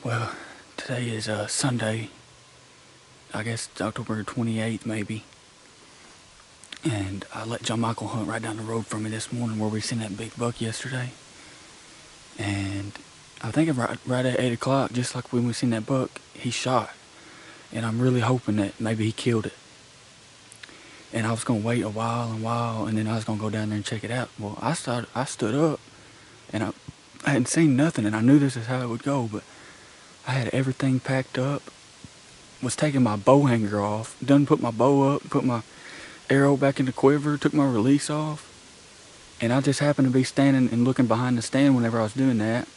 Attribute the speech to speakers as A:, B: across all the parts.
A: Well, today is Sunday. I guess it's October 28th, maybe. And I let John Michael hunt right down the road from me this morning where we seen that big buck yesterday. And I think right at 8 o'clock, just like when we seen that buck, he shot. And I'm really hoping that maybe he killed it. And I was going to wait a while, and then I was going to go down there and check it out. Well, I stood up, and I hadn't seen nothing, and I knew this is how it would go, but I had everything packed up, was taking my bow hanger off, done put my bow up, put my arrow back in the quiver, took my release off, and I just happened to be standing and looking behind the stand whenever I was doing that,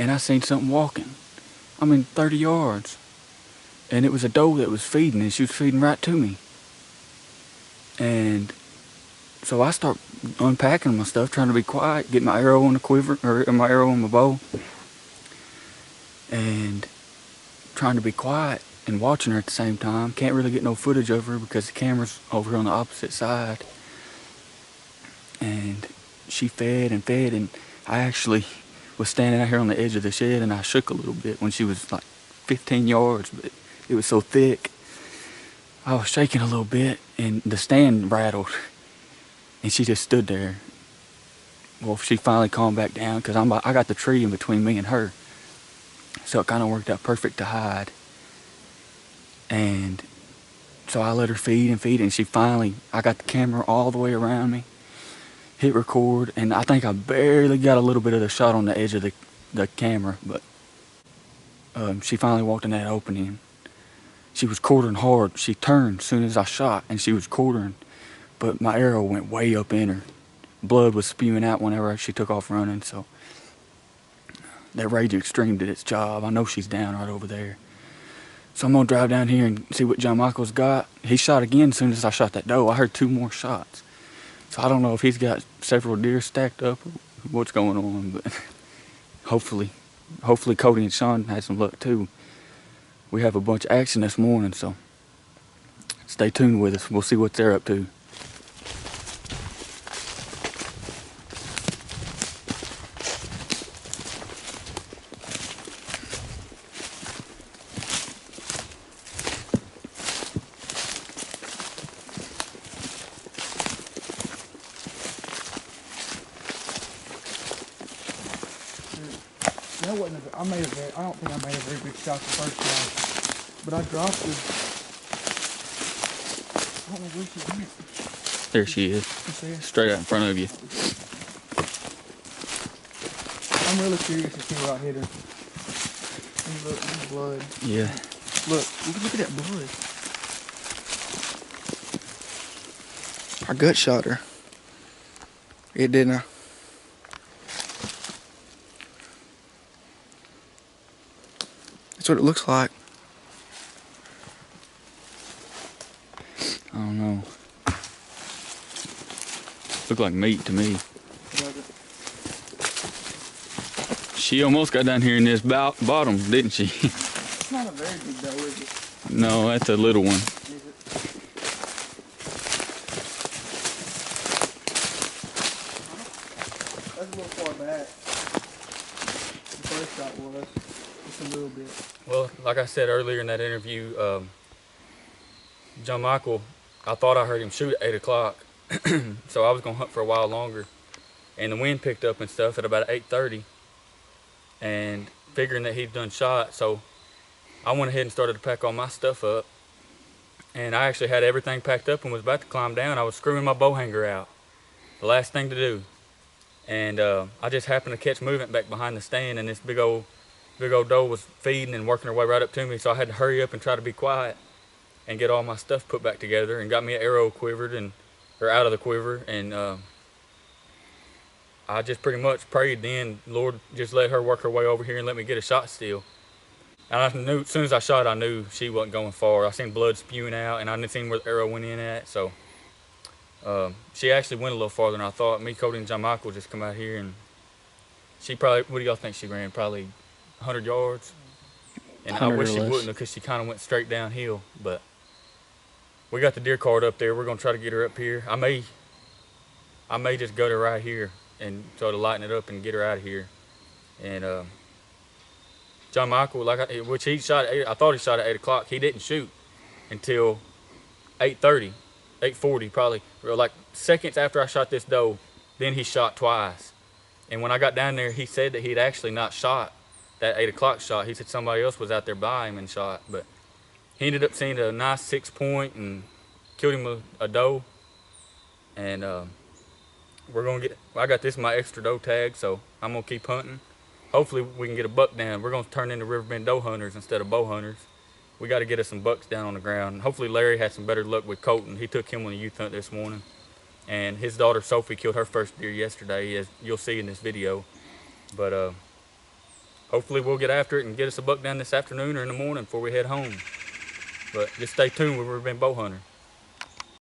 A: and I seen something walking. 30 yards. And it was a doe that was feeding, and she was feeding right to me. And so I start unpacking my stuff, trying to be quiet, get my arrow on the quiver, or my arrow on my bow, and trying to be quiet and watching her at the same time. Can't really get no footage of her because the camera's over here on the opposite side. And she fed and fed, and I actually was standing out here on the edge of the shed, and I shook a little bit when she was like 15 yards, but it was so thick. I was shaking a little bit, and the stand rattled, and she just stood there. Well, she finally calmed back down because I got the tree in between me and her, so it kind of worked out perfect to hide. And so I let her feed, and she finally, I got the camera all the way around me, hit record, and I think I barely got a little bit of the shot on the edge of the camera, but she finally walked in that opening. She was quartering hard. She turned as soon as I shot, and she was quartering, but my arrow went way up in her. Blood was spewing out whenever she took off running, so that Rage Extreme did its job. I know she's down right over there. So I'm gonna drive down here and see what John Michael's got. He shot again as soon as I shot that doe. I heard 2 more shots. So I don't know if he's got several deer stacked up or what's going on, but hopefully Cody and Sean had some luck too. We have a bunch of action this morning, so stay tuned with us. We'll see what they're up to.
B: That wasn't I don't think I made a very good shot the first time, but I dropped it. I don't know where she went.
A: There she is, straight out in front of you.
B: I'm really curious to see where I hit her. Look, there's blood.
A: Yeah.
B: Look at that blood. I gut shot her. It didn't. That's what it looks like.
A: I don't know. Looked like meat to me. She almost got down here in this bottom, didn't she?
B: It's not a very big doe, is it?
A: No, that's a little one.
B: Is it? That's a little far back. The first shot was. Just a little bit.
A: Well, like I said earlier in that interview, John Michael, I thought I heard him shoot at 8 o'clock, so I was gonna hunt for a while longer. And the wind picked up and stuff at about 8:30, and figuring that he'd done shot, so I went ahead and started to pack all my stuff up. And I actually had everything packed up and was about to climb down. I was screwing my bow hanger out, the last thing to do. And I just happened to catch movement back behind the stand, and this big old doe was feeding and working her way right up to me, so I had to hurry up and try to be quiet and get all my stuff put back together, and got me an arrow quivered or out of the quiver, and I just pretty much prayed then, Lord, just let her work her way over here and let me get a shot still. And I knew, as soon as I shot, I knew she wasn't going far. I seen blood spewing out, and I didn't see where the arrow went in at, so she actually went a little farther than I thought. Me, Cody, and John Michael just come out here, and she probably, what do y'all think she ran? Probably 100 yards? And I wish she wouldn't, because she kind of went straight downhill, but we got the deer card up there. We're gonna try to get her up here. I may just gut her right here and try to lighten it up and get her out of here. And John Michael, which he shot at 8, I thought he shot at 8 o'clock. He didn't shoot until 8:30, 8:40 probably, or like seconds after I shot this doe. Then he shot twice. And when I got down there, he said that he'd actually not shot that 8 o'clock shot. He said somebody else was out there by him and shot. But he ended up seeing a nice 6-point and killed him a doe. And we're going to get, I got this in my extra doe tag, so I'm going to keep hunting. Hopefully we can get a buck down. We're going to turn into riverbend doe hunters instead of bow hunters. We got to get us some bucks down on the ground. Hopefully Larry had some better luck with Colton. He took him on a youth hunt this morning. And his daughter Sophie killed her first deer yesterday, as you'll see in this video. But hopefully we'll get after it and get us a buck down this afternoon or in the morning before we head home. But just stay tuned with Riverbend Bow Hunter.